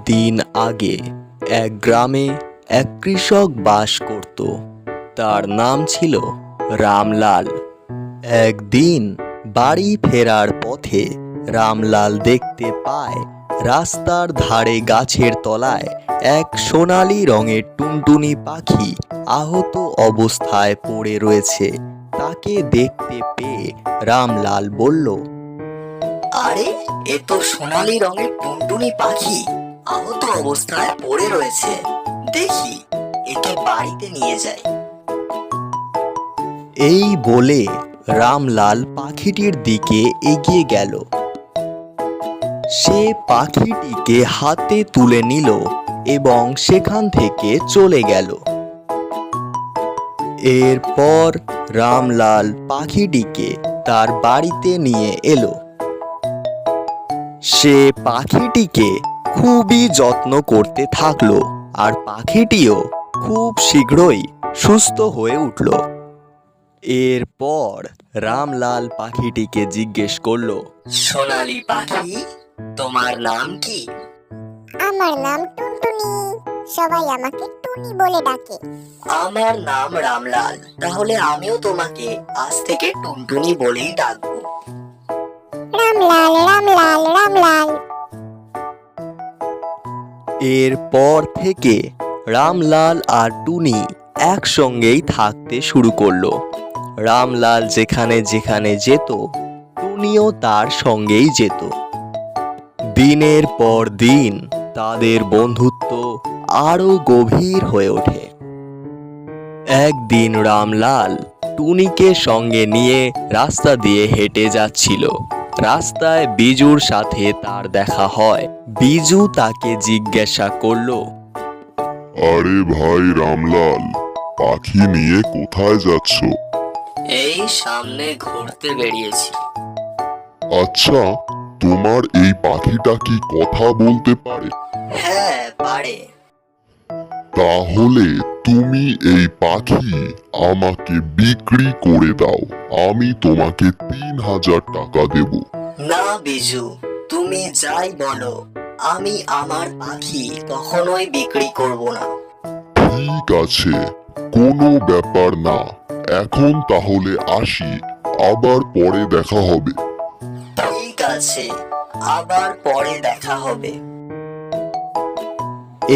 দিন আগে এক গ্রামে এক কৃষক বাস করত। তার নাম ছিল রামলাল। একদিন বাড়ি ফেরার পথে রামলাল দেখতে পায় রাস্তার ধারে গাছের তলায় এক সোনালী রঙের টুনটুনি পাখি আহত অবস্থায় পড়ে রয়েছে। তাকে দেখতে পেয়ে রামলাল বলল, আরে, এ তো সোনালী রঙের টুনটুনি পাখি আহত অবস্থায় পড়ে রয়েছে। দেখি, একে বাড়িতে নিয়ে যাই। এই বলে রামলাল পাখিটির দিকে এগিয়ে গেল। সে পাখিটিকে হাতে তুলে নিল এবং সেখান থেকে চলে গেল। এরপর রামলাল পাখিটিকে তার বাড়িতে নিয়ে এলো। সে পাখিটিকে খুবই যত্ন করতে থাকলো, আর পাখিটিও খুব শীঘ্রই সুস্থ হয়ে উঠল। এরপর রামলাল পাখিটিকে জিজ্ঞেস করলো, সোনালী পাখি, তোমার নাম কি? আমার নাম টুনটুনি, সবাই আমাকে টুনি বলে ডাকে। আমার নাম রামলাল, তাহলে আমিও তোমাকে আজ থেকে টুনটুনি বলেই ডাকবো। রামলাল রামলাল রামলাল। এরপর থেকে রামলাল আর টুনি একসঙ্গেই থাকতে শুরু করলো। রামলাল যেখানে যেখানে যেত, টুনিও তার সঙ্গেই যেত। দিনের পর দিন তাদের বন্ধুত্ব আরো গভীর হয়ে ওঠে। একদিন রামলাল টুনিকে সঙ্গে নিয়ে রাস্তা দিয়ে হেঁটে যাচ্ছিল। রাস্তায় বিজুর সাথে তার দেখা হয়। বিজু তাকে জিজ্ঞাসা করলো, আরে ভাই রামলাল, পাখি নিয়ে কোথায় যাচ্ছ? এই সামনে ঘুরতে বেরিয়েছি। আচ্ছা, তোমার এই পাখিটা কি কথা বলতে পারে? হ্যাঁ, পারে। তাহলে তুমি এই পাখি আমাকে বিক্রি করে দাও, আমি তোমাকে 3000 টাকা দেব। না বিজু, তুমি যাই বলো, আমি আমার পাখি কখনোই বিক্রি করব না। ঠিক আছে, কোনো ব্যাপার না। এখন তাহলে আসি, আবার পরে দেখা হবে। ঠিক আছে, আবার পরে দেখা হবে।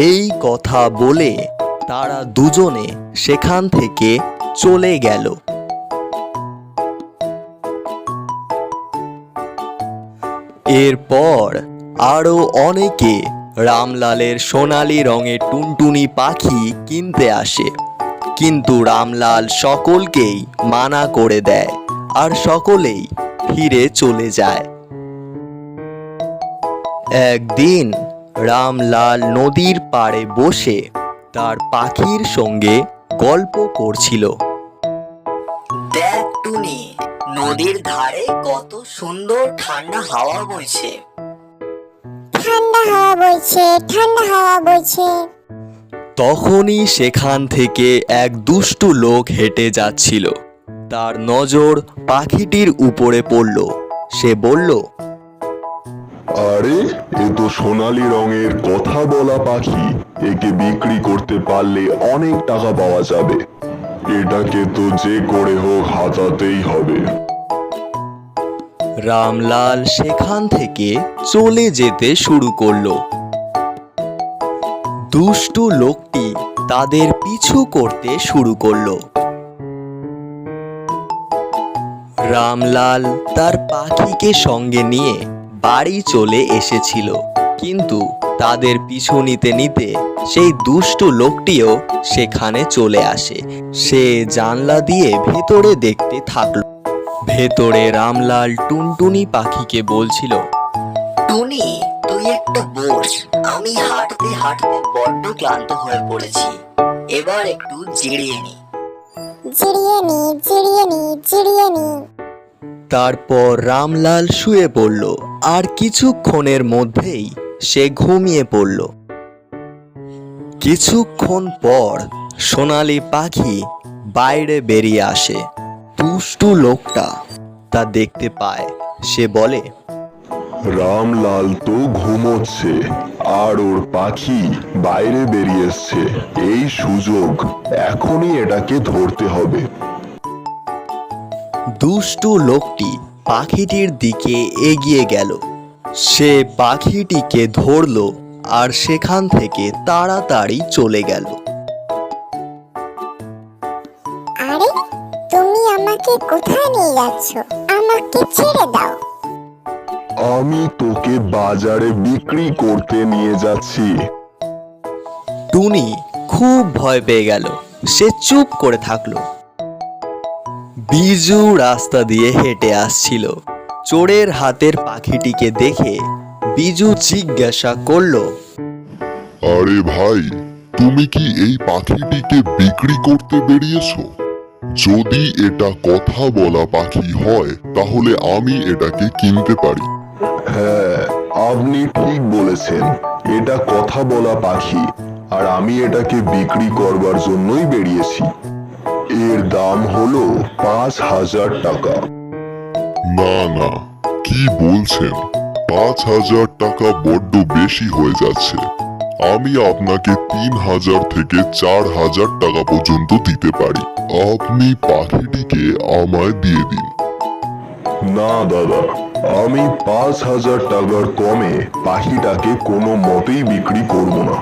এই কথা বলে তারা দুজনে সেখান থেকে চলে গেল। এরপর আরো অনেকে রামলালের সোনালী রঙের টুনটুনি পাখি কিনতে আসে, কিন্তু রামলাল সকলকেই মানা করে দেয়, আর সকলেই ফিরে চলে যায়। একদিন রামলাল নদীর পাড়ে বসে তার পাখির সঙ্গে গল্প করছিল। দেখ টুনি, নদীর ধারে কত সুন্দর ঠান্ডা হাওয়া বইছে। ঠান্ডা হাওয়া বইছে, ঠান্ডা হাওয়া বইছে। তখনই সেখান থেকে এক দুষ্টু লোক হেঁটে যাচ্ছিল। তার নজর পাখিটির উপরে পড়ল। সে বলল, আরে, এ তো সোনালী রঙের কথা বলা পাখি। একে বিক্রি করতে পারলে অনেক টাকা পাওয়া যাবে। এটাকে তো যে করে হোক হাতাতেই হবে। রামলাল সেখান থেকে চলে যেতে শুরু করলো। দুষ্টু লোকটি তাদের পিছু করতে শুরু করলো। রামলাল তার পাখিকে সঙ্গে নিয়ে বাড়ি চলে এসেছিল, কিন্তু তাদের পিছু নিতে নিতে সেই দুষ্টু লোকটিও সেখানে চলে আসে। সে জানলা দিয়ে ভেতরে দেখতে থাকলো। ভেতরে রামলাল টুনটুনি পাখিকে বলছিল, টুনি, তুই একটু বস, আমি হাঁটতে হাঁটতে বড্ড ক্লান্ত হয়ে পড়েছি। এবার একটু জিরিয়ে নি। জিরিয়ে নি, জিরিয়ে নি, জিরিয়ে নি। তারপর রামলাল শুয়ে পড়ল, আর কিছুক্ষণের মধ্যেই সে ঘুমিয়ে পড়ল। কিছুক্ষণ পর সোনালী পাখি বাইরে বেরিয়ে আসে। দুষ্টু লোকটা তা দেখতে পায়। সে বলে, রামলাল তো ঘুমোচ্ছে, আর ওর পাখি বাইরে বেরিয়ে এসছে। এই সুযোগ, এখনই এটাকে ধরতে হবে। দুষ্টু লোকটি পাখিটির দিকে এগিয়ে গেল। সে পাখিটিকে ধরলো আর সেখান থেকে তাড়াতাড়ি চলে গেল। আরে তুমি আমাকে কোথায় নিয়ে যাচ্ছ? আমাকে ছেড়ে দাও। আমি তোকে বাজারে বিক্রি করতে নিয়ে যাচ্ছি। টুনি খুব ভয় পেয়ে গেল। সে চুপ করে থাকলো। বিজু রাস্তা দিয়ে হেঁটে আসছিল। চোরের হাতের পাখিটিকে দেখে বিজু জিজ্ঞাসা করলো, আরে ভাই, তুমি কি এই পাখিটিকে বিক্রি করতে বেরিয়েছো? যদি এটা কথা বলা পাখি হয় তাহলে আমি এটাকে কিনতে পারি। হ্যাঁ, আপনি ঠিক বলেছেন। এটা কথা বলা পাখি, আর আমি এটাকে বিক্রি করবার জন্যই বেরিয়েছি। এর দাম হলো 5,000 টাকা। না না, কি বলছেন? 5,000 টাকা বড্ড বেশি হয়ে যাচ্ছে। আমি আপনাকে 3,000 থেকে 4,000 টাকা পর্যন্ত দিতে পারি। আপনি পাখিটিকে আমায় দিয়ে দিন। না দাদা, আমি 5,000 টাকার কমে পাখিটাকে কোনো মতেই বিক্রি করব না।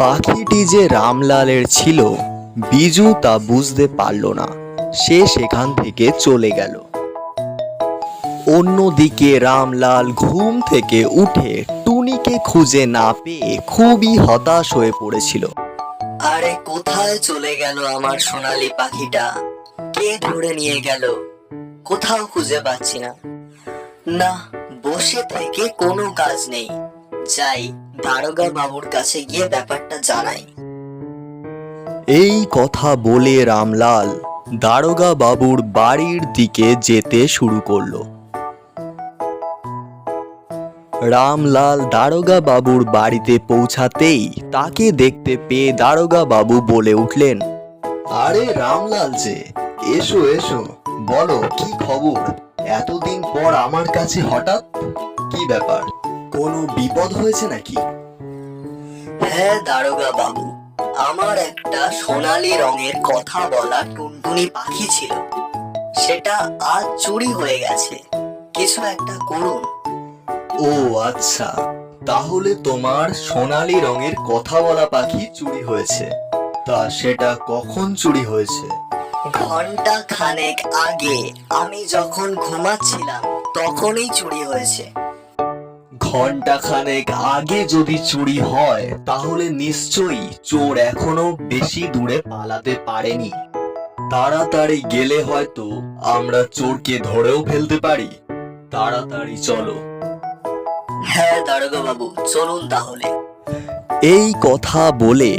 পাখিটি যে রামলালের ছিল বিজু তা বুঝতে পারল না। সে সেখান থেকে চলে গেল। অন্যদিকে রামলাল ঘুম থেকে উঠে টুনিকে খুঁজে না পেয়ে খুবই হতাশ হয়ে পড়েছিল। আরে কোথায় চলে গেল আমার সোনালী পাখিটা? কে ধরে নিয়ে গেল? কোথাও খুঁজে পাচ্ছি না। না, বসে থেকে কোনো কাজ নেই। যাই, দারোগা বাবুর কাছে গিয়ে ব্যাপারটা জানাই। এই কথা বলে রামলাল দারোগা বাবুর বাড়ির দিকে যেতে শুরু করলো। রামলাল দারোগা বাবুর বাড়িতে পৌঁছাতেই তাকে দেখতে পেয়ে দারোগা বাবু বলে উঠলেন, আরে রামলাল যে, এসো এসো, বলো কি খবর? এতদিন পর আমার কাছে হঠাৎ? কি ব্যাপার, কোনো বিপদ হয়েছে নাকি? হ্যাঁ দারোগা বাবু, আমার একটা সোনালী রঙের কথা বলা টুনটুনি পাখি ছিল। সেটা আজ চুরি হয়ে গেছে। কিছু একটা করুন। ও আচ্ছা, তাহলে তোমার সোনালী রঙের কথা বলা পাখি চুরি হয়েছে। তা সেটা কখন চুরি হয়েছে? ঘন্টা খানেক আগে আমি যখন ঘুমাচ্ছিলাম তখনই চুরি হয়েছে। ঘন্টা খানেক আগে যদি চুরি হয় তাহলে নিশ্চয়ই চোর এখনো বেশি দূরে পালাতে পারেনি। তাড়াতাড়ি গেলে হয়তো আমরা চোরকে ধরেও ফেলতে পারি। তাড়াতাড়ি চলো। হ্যাঁ দারোগা বাবু, চলুন তাহলে। এই কথা বলে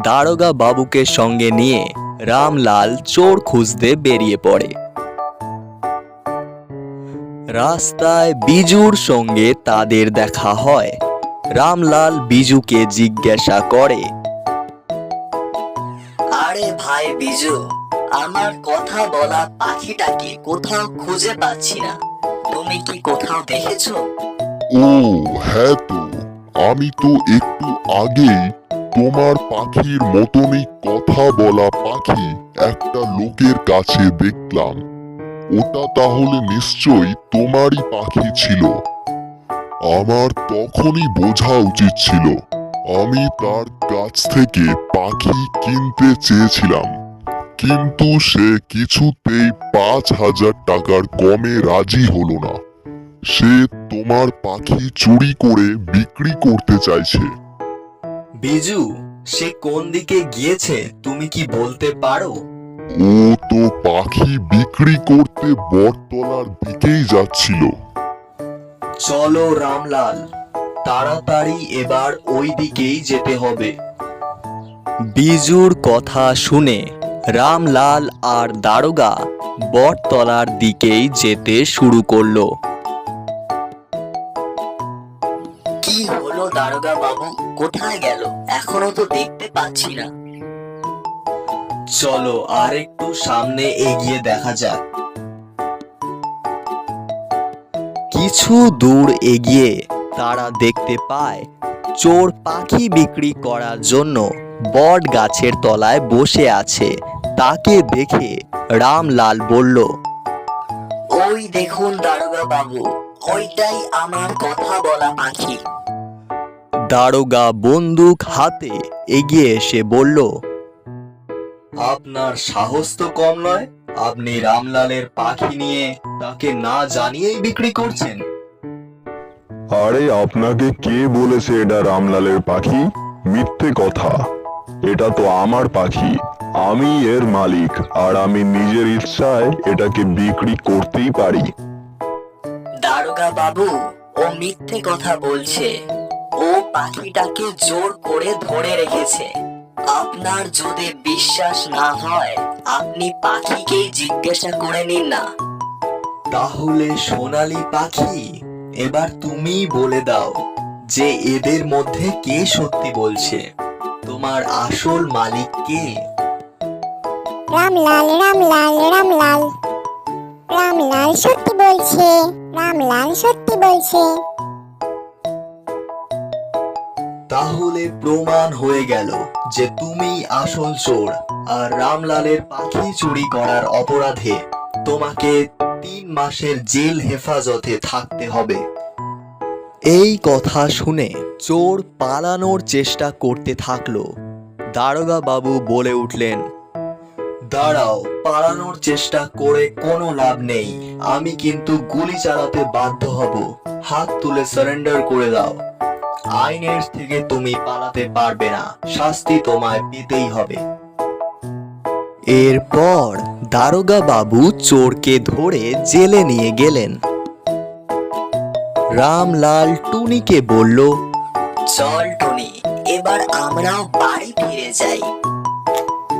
দারোগা বাবুকে সঙ্গে নিয়ে রামলাল চোর খুঁজতে বেরিয়ে পড়ে। রাস্তায় বিজুর সঙ্গে তাদের দেখা হয়। রামলাল বিজুকে জিজ্ঞাসা করে, আরে ভাই বিজু, আমার কথা বলা পাখিটাকে কোথাও খুঁজে পাচ্ছি না। তুমি কি কোথাও দেখেছো? ও হ্যাঁ তো, আমি তো একটু আগেই তোমার পাখির মতনই কথা বলা পাখি একটা লোকের কাছে দেখলাম। ওটা তাহলে নিশ্চয়ই তোমারই পাখি ছিল। আমার তখনই বোঝা উচিত ছিল। আমি তার কাছ থেকে পাখি কিনতে চেয়েছিলাম, কিন্তু সে কিছুতেই 5,000 টাকার কমে রাজি হলো না। সে তোমার পাখি চুরি করে বিক্রি করতে চাইছে। বিজু, সে কোন দিকে গিয়েছে তুমি কি বলতে পারো? ও তো পাখি বিক্রি করতে বটতলার দিকেই যাচ্ছিল। চলো রামলাল, তাড়াতাড়ি এবার ওই দিকেই যেতে হবে। বিজুর কথা শুনে রামলাল আর দারোগা বটতলার দিকেই যেতে শুরু করলো। কি হলো দারোগা বাবু, কোথায় গেল? এখনো তো দেখতে পাচ্ছি না। চলো আর একটু সামনে এগিয়ে দেখা যাক। কিছু দূর এগিয়ে তারা দেখতে পায় চোর পাখি বিক্রি করার জন্য বট গাছের তলায় বসে আছে। তাকে দেখে রামলাল বলল, ওই দেখুন দারোগা বাবু, ওইটাই আমার কথা বলা পাখি। দারোগা বন্দুক হাতে এগিয়ে এসে বলল, আপনার সাহস তো কম নয়, আপনি রামলালের পাখি নিয়ে তাকে না জানিয়েই বিক্রি করছেন। আরে আপনাকে কে বলেছে এটা রামলালের পাখি? মিথ্যে কথা। এটা তো আমার পাখি, আমি এর মালিক, আর আমি নিজের ইচ্ছায় এটাকে বিক্রি করতেই পারি। দারোগা বাবু, ও মিথ্যে কথা বলছে। ও পাখিটাকে জোর করে ধরে রেখেছে। আপনার যদি বিশ্বাস না হয়, আপনি পাখিকেই জিজ্ঞাসা করে নিন না। তাহলে সোনালী পাখি, এবার তুমি বলে দাও যে এদের মধ্যে কে সত্যি বলছে, তোমার আসল মালিক কে? রামলাল রামলাল রামলাল রামলাল সত্যি বলছে, রামলাল সত্যি বলছে। তাহলে প্রমাণ হয়ে গেল যে তুমি আসল চোর, আর রামলালের পাখি চুরি করার অপরাধে তোমাকে 3 মাসের জেল হেফাজতে থাকতে হবে। এই কথা শুনে চোর পালানোর চেষ্টা করতে থাকলো। দারোগা বাবু বলে উঠলেন, দাঁড়াও, পালানোর চেষ্টা করে কোনো লাভ নেই, আমি কিন্তু গুলি চালাতে বাধ্য হব। হাত তুলে সারেন্ডার করে দাও। আইনের থেকে তুমি পালাতে পারবে না, শাস্তি তোমায় পেতেই হবে। এরপর দারোগা বাবু চোরকে ধরে জেলে নিয়ে গেলেন। রামলাল টুনিকে বলল, চল টুনি, এবার আমরাও বাড়ি ফিরে যাই।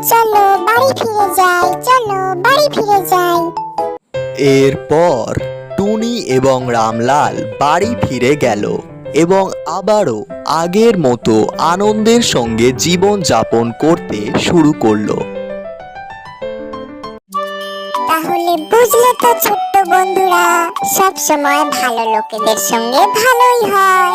চলো বাড়ি ফিরে যাই, চলো বাড়ি ফিরে যাই। এরপর টুনি এবং রামলাল বাড়ি ফিরে গেল এবং আবারও আগের মতো আনন্দের সঙ্গে জীবন যাপন করতে শুরু করলো। তাহলে বুঝলে তো ছোট্ট বন্ধুরা, সব সময় ভালো লোকেদের সঙ্গে ভালোই হয়।